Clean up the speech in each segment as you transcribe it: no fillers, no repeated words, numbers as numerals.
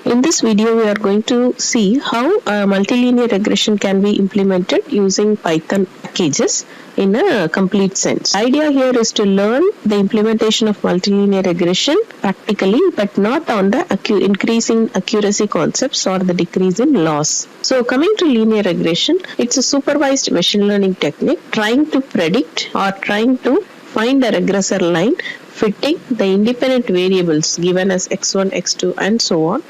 In this video, we are going to see how multilinear regression can be implemented using Python packages in a complete sense. The idea here is to learn the implementation of multilinear regression practically, but not on the increase in accuracy concepts or the decrease in loss. So coming to linear regression, it's a supervised machine learning technique trying to predict or trying to find a regressor line fitting the independent variables given as x1, x2 and so on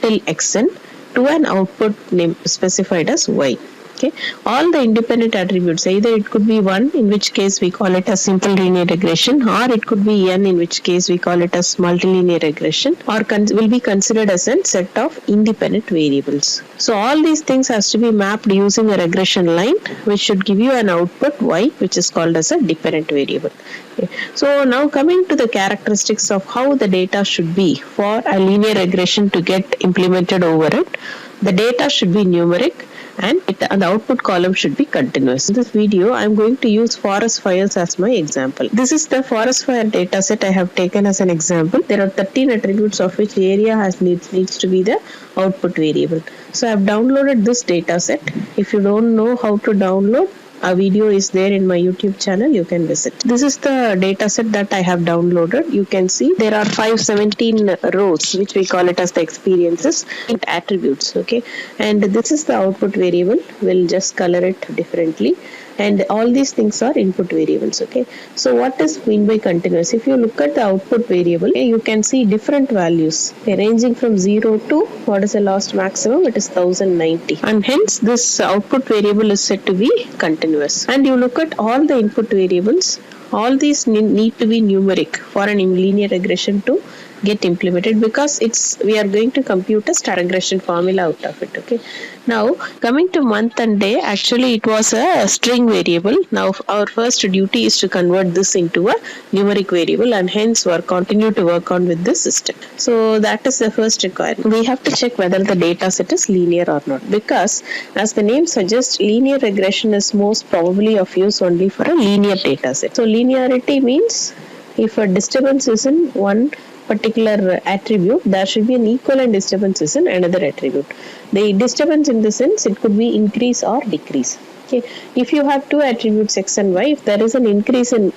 till xn to an output name specified as y. Okay, all the independent attributes, either it could be 1, in which case we call it as simple linear regression, or it could be n, in which case we call it as multilinear regression, or will be considered as a set of independent variables. So all these things has to be mapped using a regression line, which should give you an output y, which is called as a dependent variable. Okay. So now coming to the characteristics of how the data should be for a linear regression to get implemented over it. The data should be numeric, and the output column should be continuous. In this video, I am going to use forest fires as my example. This is the forest fire dataset I have taken as an example. There are 13 attributes of which area needs to be the output variable. So I have downloaded this dataset. If you don't know how to download, a video is there in my YouTube channel, you can visit. This is the dataset that I have downloaded. You can see there are 517 rows, which we call it as the experiences and attributes. Okay, and this is the output variable. We'll just color it differently. And all these things are input variables. Okay, so what is mean by continuous? If you look at the output variable, you can see different values ranging from 0 to what is the last maximum? It is 1090, and hence this output variable is said to be continuous. And you look at all the input variables, all these need to be numeric for an linear regression to get implemented, because we are going to compute a star regression formula out of it. Okay, now coming to month and day, actually it was a string variable. Now our first duty is to convert this into a numeric variable, and hence we continue to work on with this system. So that is the first requirement. We have to check whether the data set is linear or not, because as the name suggests, linear regression is most probably of use only for a linear data set. So linearity means if a disturbance is in one particular attribute, there should be an equivalent disturbance in another attribute. The disturbance in the sense, it could be increase or decrease. Okay, if you have two attributes x and y, if there is an increase in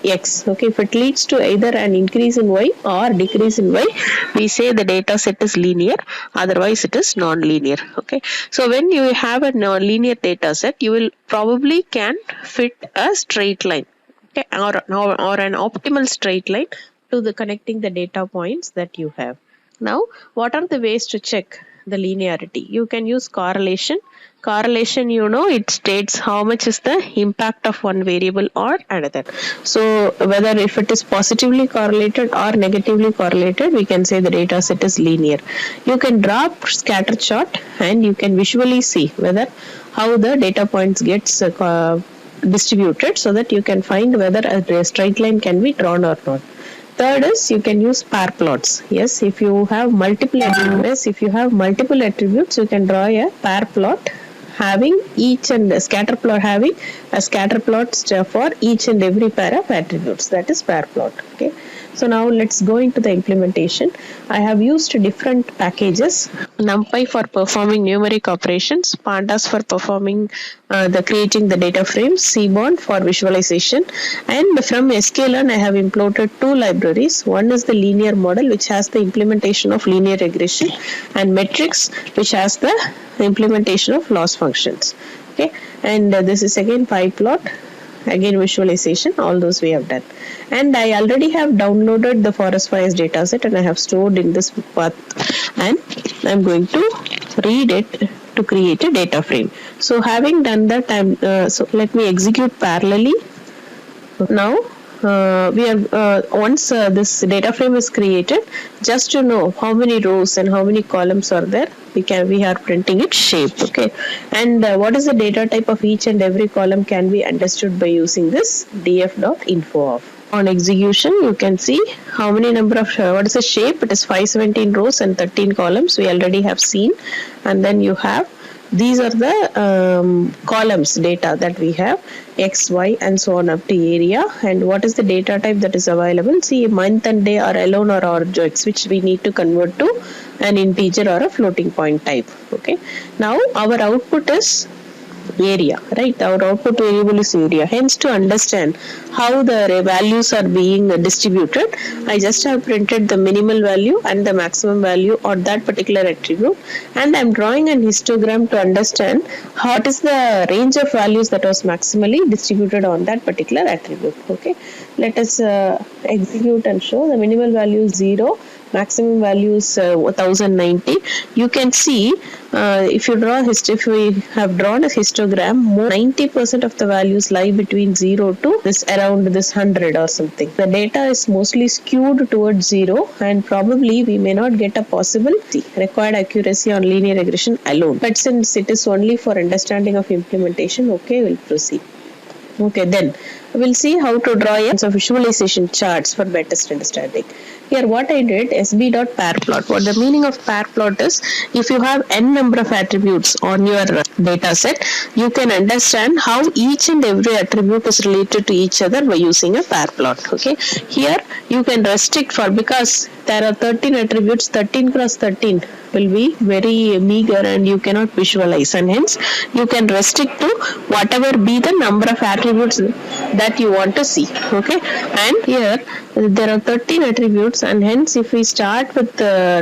x, okay, if it leads to either an increase in y or decrease in y, we say the data set is linear, otherwise it is non-linear. Okay, so when you have a linear data set, you will probably can fit a straight line, okay, or an optimal straight line to the connecting the data points that you have. Now, what are the ways to check the linearity? You can use correlation. Correlation, it states how much is the impact of one variable or another. So whether if it is positively correlated or negatively correlated, we can say the data set is linear. You can draw scatter chart and you can visually see whether how the data points gets distributed, so that you can find whether a straight line can be drawn or not. Third is you can use pair plots. Yes, if you have multiple attributes, you can draw a pair plot having each and a scatter plot having a scatter plot for each and every pair of attributes. That is pair plot. Okay. So now let's go into the implementation. I have used different packages: NumPy for performing numeric operations, Pandas for performing creating the data frames, Seaborn for visualization, and from sklearn I have imported two libraries. One is the linear model, which has the implementation of linear regression, and Metrics, which has the implementation of loss functions. Okay, and this is again PyPlot, again visualization, all those we have done. And I already have downloaded the forest fires dataset and I have stored in this path, and I'm going to read it to create a data frame. So having done that, so let me execute parallelly. Now once this data frame is created, just to know how many rows and how many columns are there, we are printing its shape. Okay, and what is the data type of each and every column can be understood by using this df.info of. On execution, you can see how many number of what is the shape. It is 517 rows and 13 columns. We already have seen, and then you have these are the columns data that we have, X, Y, and so on up to area. And what is the data type that is available? See, month and day are alone or objects, which we need to convert to an integer or a floating point type. Okay. Now our output is area, right? Our output variable is area. Hence, to understand how the values are being distributed, I just have printed the minimal value and the maximum value on that particular attribute, and I'm drawing an histogram to understand what is the range of values that was maximally distributed on that particular attribute. Okay, let us execute and show. The minimal value is 0, maximum value is 1090. You can see if you draw if we have drawn a histogram, more 90% of the values lie between 0 to this around this 100 or something. The data is mostly skewed towards 0, and probably we may not get a possible required accuracy on linear regression alone. But since it is only for understanding of implementation, okay, we'll proceed. Okay, then we'll see how to draw a visualization charts for better understanding. Here what I did, sb.pairplot. What the meaning of pair plot is, if you have n number of attributes on your data set, you can understand how each and every attribute is related to each other by using a pair plot. Okay, here you can restrict for, because there are 13 attributes, 13 cross 13 will be very meager and you cannot visualize, and hence you can restrict to whatever be the number of attributes that you want to see. Okay, and here there are 13 attributes, and hence if we start with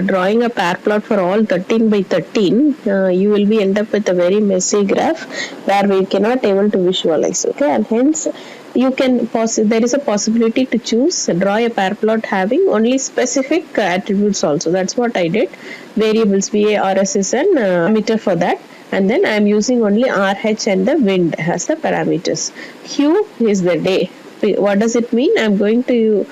drawing a pair plot for all 13 by 13, you will be end up with a very messy graph where we cannot able to visualize. Okay, and hence you can there is a possibility to choose draw a pair plot having only specific attributes also. That's what I did. Variables VA, RS is an parameter for that, and then I am using only RH and the wind as the parameters. Hue is the day. What does it mean? I am going to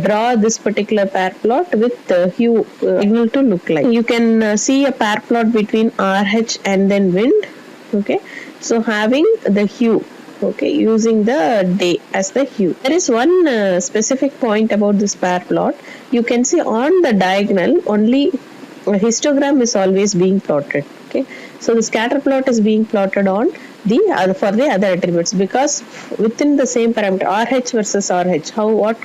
draw this particular pair plot with hue signal to look like. You can see a pair plot between RH and then wind. Okay, so having the hue. Okay, using the day as the hue. There is one specific point about this pair plot. You can see on the diagonal only a histogram is always being plotted. Okay, so the scatter plot is being plotted on the other for the other attributes, because within the same parameter RH versus RH,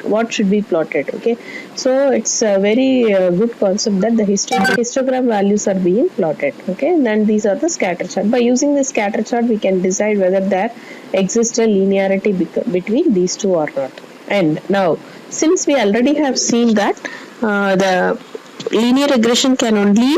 what should be plotted. Okay, so it's a very good concept that the histogram values are being plotted. Okay, and then these are the scatter chart. By using the scatter chart, we can decide whether there exists a linearity between these two or not. And now, since we already have seen that the linear regression can only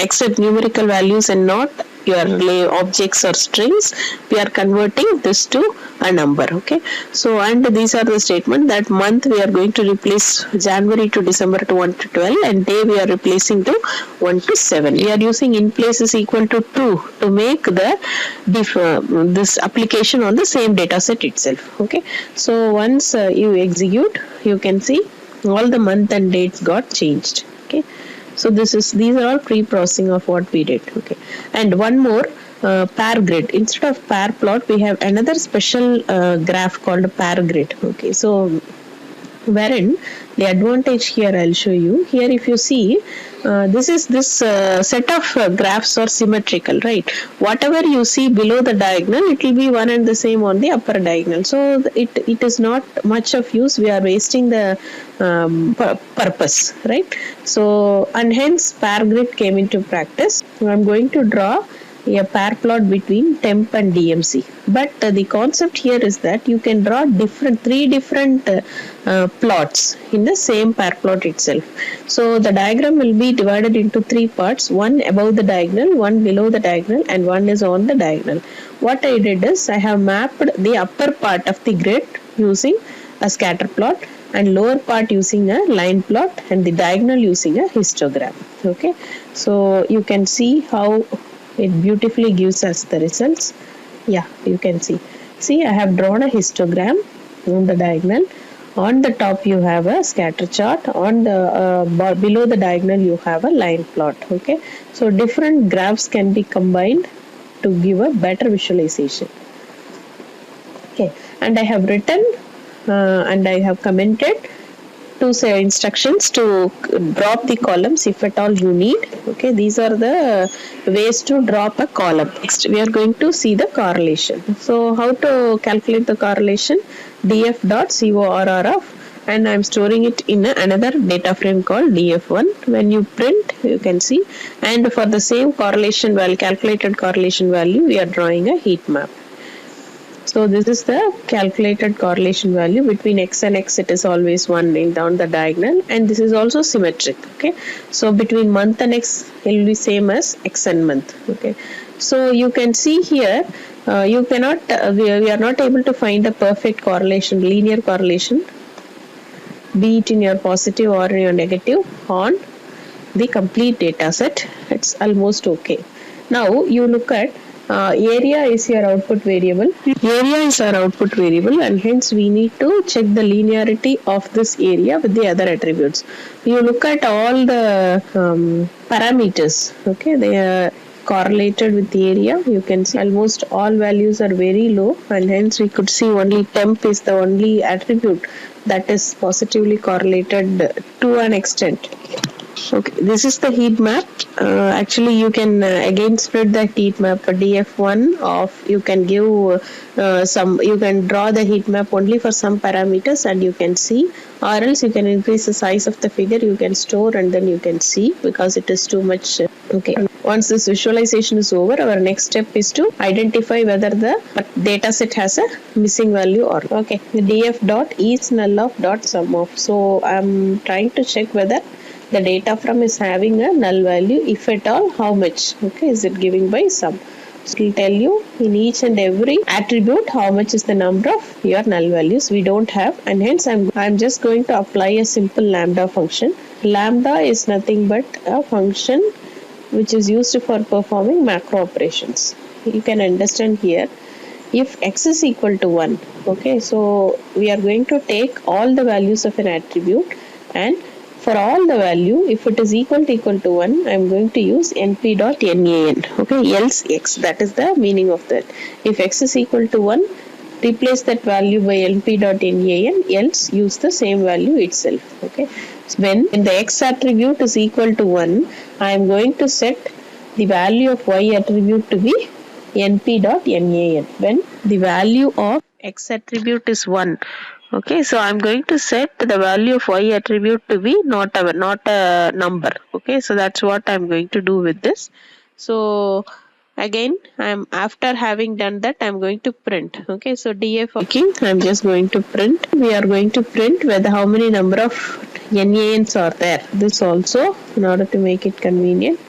accept numerical values and not your objects or strings, we are converting this to a number. Okay, so and these are the statement that month we are going to replace January to December to 1 to 12, and day we are replacing to 1 to 7. We are using in place is equal to 2 to make the this application on the same data set itself. Okay, so once you execute, you can see all the month and dates got changed. Okay, so these are all pre-processing of what we did. Okay, and one more pair grid. Instead of pair plot, we have another special graph called pair grid. Okay, so wherein the advantage here I'll show you. Here if you see, this set of graphs are symmetrical, right? Whatever you see below the diagonal, it will be one and the same on the upper diagonal. So it is not much of use. We are wasting the purpose, right? So, and hence pair grid came into practice. I'm going to draw a pair plot between temp and DMC. But the concept here is that you can draw three different plots in the same pair plot itself. So the diagram will be divided into three parts: one above the diagonal, one below the diagonal, and one is on the diagonal. What I did is I have mapped the upper part of the grid using a scatter plot, and lower part using a line plot, and the diagonal using a histogram. Okay, so you can see how it beautifully gives us the results. Yeah, you can see. See, I have drawn a histogram on the diagonal. On the top you have a scatter chart. On the below the diagonal you have a line plot. Okay, so different graphs can be combined to give a better visualization. Okay, and I have written and I have commented two instructions to drop the columns if at all you need. Okay, these are the ways to drop a column. Next, we are going to see the correlation. So how to calculate the correlation? df.corrf, and I'm storing it in another data frame called df1. When you print, you can see, and for the same correlation value, calculated correlation value, we are drawing a heat map. So this is the calculated correlation value between x and x. It is always 1 down the diagonal, and this is also symmetric. Okay, so between month and x it will be same as x and month. Okay, so you can see here you cannot we are not able to find a perfect correlation, linear correlation, be it in your positive or in your negative on the complete data set. It's almost okay. Now you look at area is your output variable. Area is our output variable, and hence we need to check the linearity of this area with the other attributes. You look at all the parameters. Okay, they are correlated with the area. You can see almost all values are very low, and hence we could see only temp is the only attribute that is positively correlated to an extent. Okay, this is the heat map. Actually, you can again spread the heat map for df1 of, you can give you can draw the heat map only for some parameters and you can see, or else you can increase the size of the figure, you can store and then you can see, because it is too much. Okay, once this visualization is over, our next step is to identify whether the data set has a missing value or not. Okay, the df dot is null of dot sum of. So I'm trying to check whether the data from is having a null value, if at all, how much. Okay, is it giving by sum? So it will tell you in each and every attribute how much is the number of your null values. We don't have, and hence I'm just going to apply a simple lambda function. Lambda is nothing but a function which is used for performing macro operations. You can understand here, if x is equal to 1, okay, so we are going to take all the values of an attribute, and for all the value, if it is equal to 1, I am going to use np.nan. Okay, else x. That is the meaning of that. If x is equal to 1, replace that value by np.nan, else use the same value itself. Okay. So when the x attribute is equal to 1, I am going to set the value of y attribute to be np.nan. When the value of x attribute is 1, okay, so I'm going to set the value of y attribute to be not a number. Okay, so that's what I'm going to do with this. So again, after having done that, I'm going to print. Okay, so df, I'm just going to print. We are going to print whether how many number of nans are there. This also, in order to make it convenient.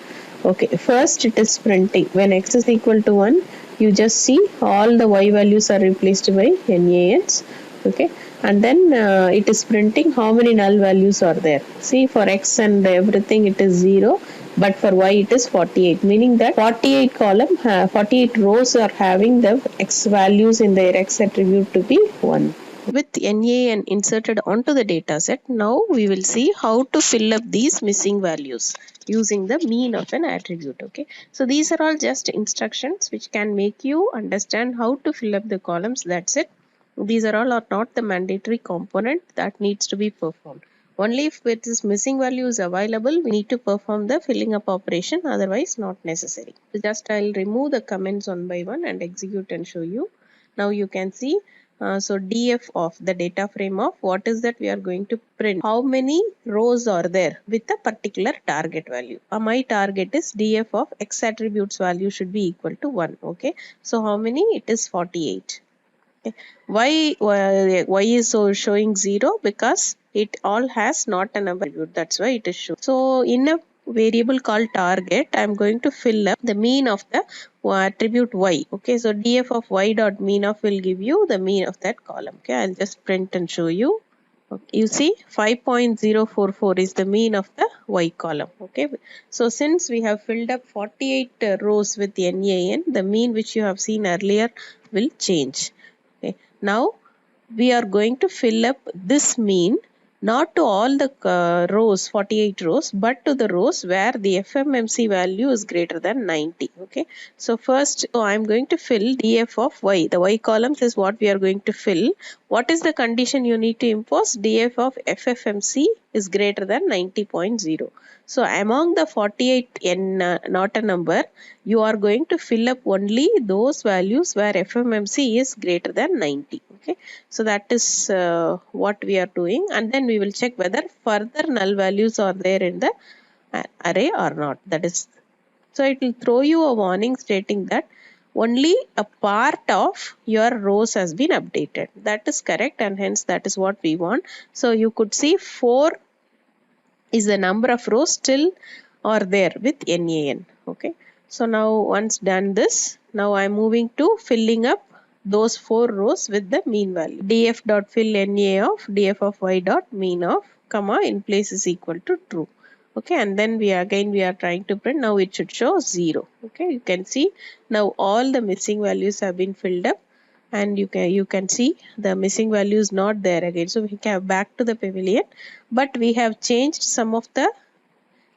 Okay, first it is printing. When x is equal to 1, you just see all the y values are replaced by nans. Okay, and then it is printing how many null values are there. See, for x and everything it is 0, but for y it is 48, meaning that 48 rows are having the x values in their x attribute to be 1. With NaN inserted onto the data set, now we will see how to fill up these missing values using the mean of an attribute. Okay, so these are all just instructions which can make you understand how to fill up the columns. That's it. These are not the mandatory component that needs to be performed. Only if it is missing value is available, we need to perform the filling up operation, otherwise not necessary. So just I'll remove the comments one by one and execute and show you. Now you can see, so df of the data frame of what is that we are going to print. How many rows are there with a particular target value. My target is df of x attributes value should be equal to 1. Okay, so how many? It is 48. Okay. Why is so showing 0? Because it all has not a number attribute. That's why it is shown. So in a variable called target, I am going to fill up the mean of the attribute y. Okay, so df of y dot mean of will give you the mean of that column. Okay, I'll just print and show you. Okay, you see 5.044 is the mean of the y column. Okay, so since we have filled up 48 rows with NaN, the mean which you have seen earlier will change. Okay, now we are going to fill up this mean not to all the rows, 48 rows, but to the rows where the FMMC value is greater than 90. Okay, so first I'm going to fill df of y. The y columns is what we are going to fill. What is the condition you need to impose? df of FFMC is greater than 90.0. So among the 48 not a number, you are going to fill up only those values where FMMC is greater than 90. Okay, so that is what we are doing, and then we will check whether further null values are there in the array or not. That is, so it will throw you a warning stating that only a part of your rows has been updated. That is correct, and hence that is what we want. So you could see 4 is the number of rows still are there with NaN. Okay, so now once done this, now I am moving to filling up those 4 rows with the mean value. df dot fill Na of df of y dot mean of comma in place is equal to true. Okay, and then we are trying to print. Now it should show 0. Okay, you can see now all the missing values have been filled up, and you can see the missing value is not there again. So we can back to the pavilion, but we have changed some of the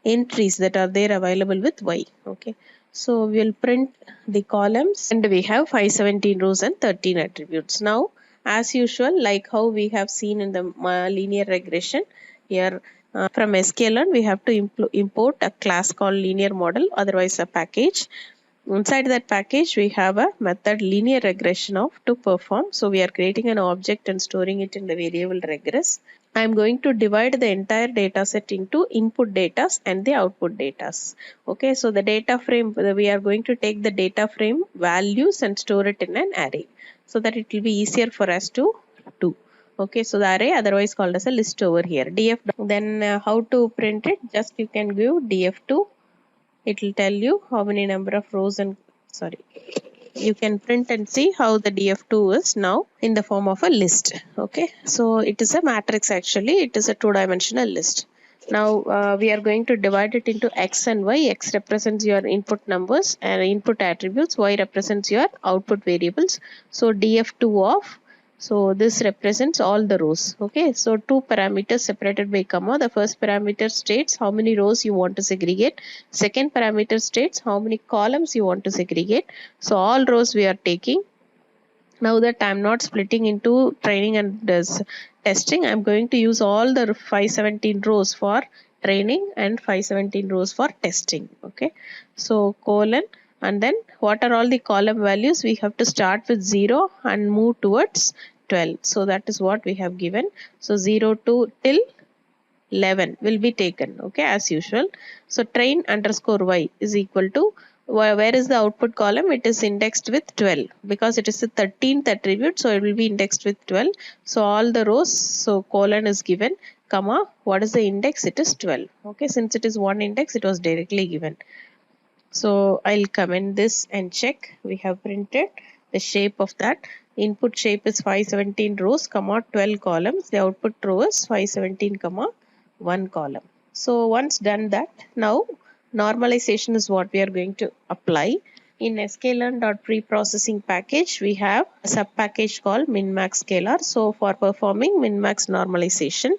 entries that are there available with y. Okay, so we'll print the columns, and we have 517 rows and 13 attributes. Now as usual, like how we have seen in the linear regression, here from sklearn we have to import a class called linear model, otherwise a package. Inside that package we have a method linear regression of to perform. So we are creating an object and storing it in the variable regress. I am going to divide the entire data set into input datas and the output datas. Okay, so the data frame, we are going to take the data frame values and store it in an array, so that it will be easier for us to do. Okay, so the array, otherwise called as a list over here. Df, then how to print it? Just you can give df2. It will tell you how many number of rows and you can print and see how the df2 is now in the form of a list. Okay, so it is a matrix, actually it is a 2-dimensional list. Now we are going to divide it into x and y. X represents your input numbers and input attributes, y represents your output variables. So df2 of, so this represents all the rows. Okay, so 2 parameters separated by comma. The first parameter states how many rows you want to segregate. Second parameter states how many columns you want to segregate. So all rows we are taking. Now that I am not splitting into training and testing, I am going to use all the 517 rows for training and 517 rows for testing. Okay, so colon, and then what are all the column values? We have to start with 0 and move towards 12. So that is what we have given. So 0 to till 11 will be taken. Okay, as usual. So train underscore y is equal to, where is the output column? It is indexed with 12 because it is the 13th attribute, so it will be indexed with 12. So all the rows, so colon is given, comma, what is the index? It is 12. Okay, since it is one index, it was directly given. So I'll comment this and check. We have printed the shape of that. Input shape is 517 rows, comma 12 columns. The output row is 517, comma 1 column. So once done that, now normalization is what we are going to apply. In sklearn.preprocessing package, we have a sub package called minmax scalar. So for performing minmax normalization,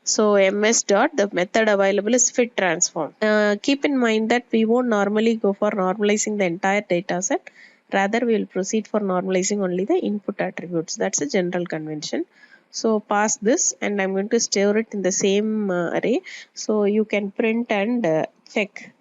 so ms dot, the method available is fit transform. Keep in mind that we won't normally go for normalizing the entire data set. Rather, we will proceed for normalizing only the input attributes. That's a general convention. So pass this, and I'm going to store it in the same array. So you can print and check.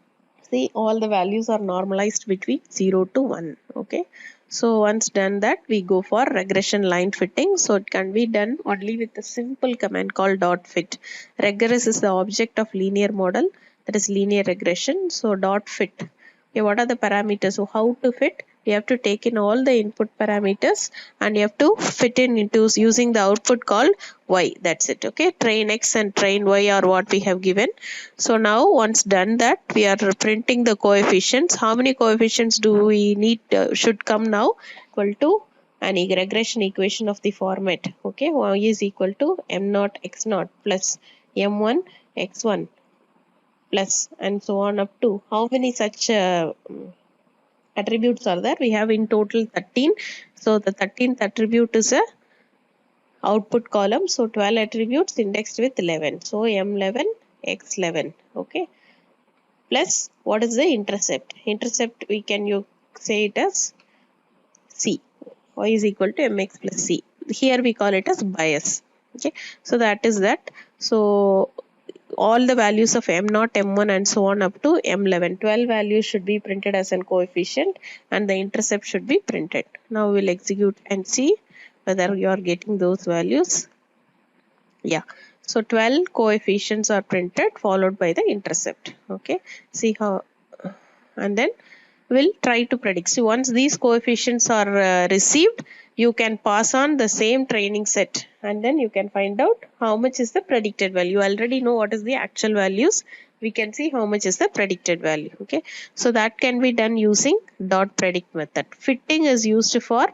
See, all the values are normalized between 0 to 1. Okay, so once done that, we go for regression line fitting. So it can be done only with a simple command called dot fit. Regress is the object of linear model, that is linear regression. So dot fit. Okay, what are the parameters? So how to fit? You have to take in all the input parameters and you have to fit in into using the output called y. That's it. Okay, train x and train y are what we have given. So now once done that, we are printing the coefficients. How many coefficients do we need should come now? Equal to an regression equation of the format. Okay, y is equal to m naught x naught plus m1 x1 plus and so on up to how many such attributes are there? We have in total 13. So the 13th attribute is a output column. So 12 attributes indexed with 11. So M11 X11. Okay. Plus what is the intercept? Intercept we can you say it as C. Y is equal to mx plus C. Here we call it as bias. Okay. So that is that. So all the values of M0, M1 and so on up to M11. 12 values should be printed as a coefficient and the intercept should be printed. Now we'll execute and see whether you are getting those values. Yeah. So 12 coefficients are printed followed by the intercept. Okay. See how, and then we'll try to predict. See, once these coefficients are received, you can pass on the same training set and then you can find out how much is the predicted value. You already know what is the actual values. We can see how much is the predicted value. Okay. So that can be done using dot predict method. Fitting is used for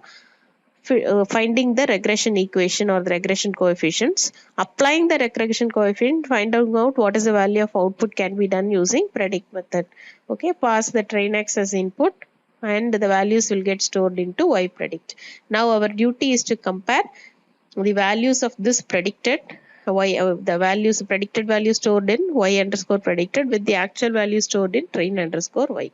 finding the regression equation or the regression coefficients. Applying the regression coefficient, finding out what is the value of output can be done using predict method. Okay, pass the train X as input and the values will get stored into Y predict. Now our duty is to compare the values of this predicted Y, the values predicted value stored in Y underscore predicted with the actual value stored in train underscore Y.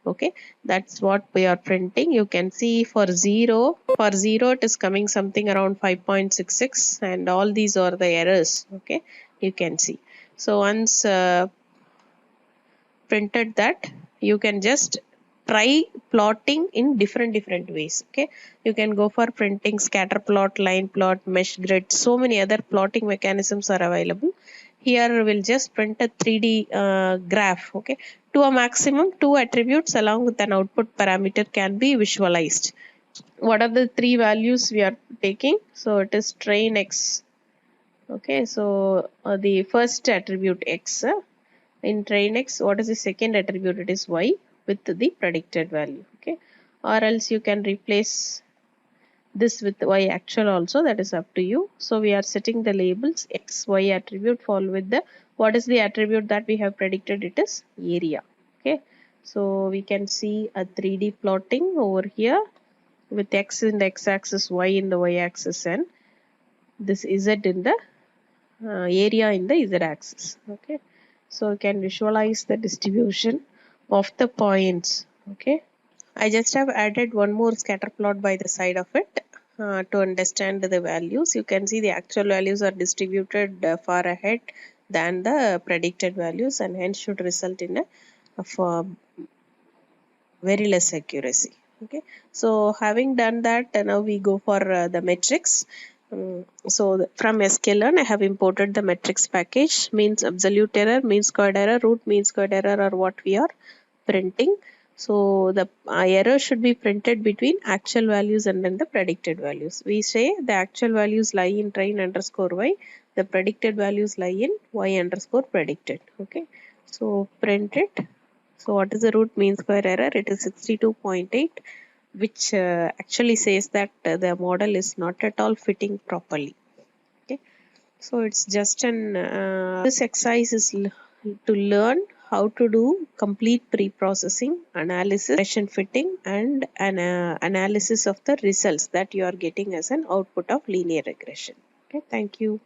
Okay, that's what we are printing. You can see for 0 it is coming something around 5.66 and all these are the errors. Okay, you can see. So once printed that, you can just try plotting in different ways. Okay, you can go for printing scatter plot, line plot, mesh grid. So many other plotting mechanisms are available. Here we'll just print a 3D graph. Okay, to a maximum 2 attributes along with an output parameter can be visualized. What are the 3 values we are taking? So it is train X. Okay, so the first attribute X. In train X, what is the second attribute? It is Y with the predicted value. Okay, or else you can replace this with Y actual also, that is up to you. So we are setting the labels X, Y attribute followed with the, what is the attribute that we have predicted? It is area. Okay, so we can see a 3D plotting over here with X in the X axis, Y in the Y axis and this Z in the area in the Z axis. Okay, so you can visualize the distribution of the points. Okay, I just have added one more scatter plot by the side of it to understand the values. You can see the actual values are distributed far ahead than the predicted values and hence should result in a very less accuracy. Okay, so having done that, now we go for the metrics. So from sklearn I have imported the metrics package, means absolute error, mean squared error, root mean squared error are what we are printing. So the error should be printed between actual values and then the predicted values. We say the actual values lie in train underscore Y, the predicted values lie in Y underscore predicted. Okay, so print it. So what is the root mean square error? It is 62.8, which actually says that the model is not at all fitting properly. Okay, so it's just an this exercise is to learn how to do complete pre-processing, analysis, regression fitting, and an analysis of the results that you are getting as an output of linear regression. Okay, thank you.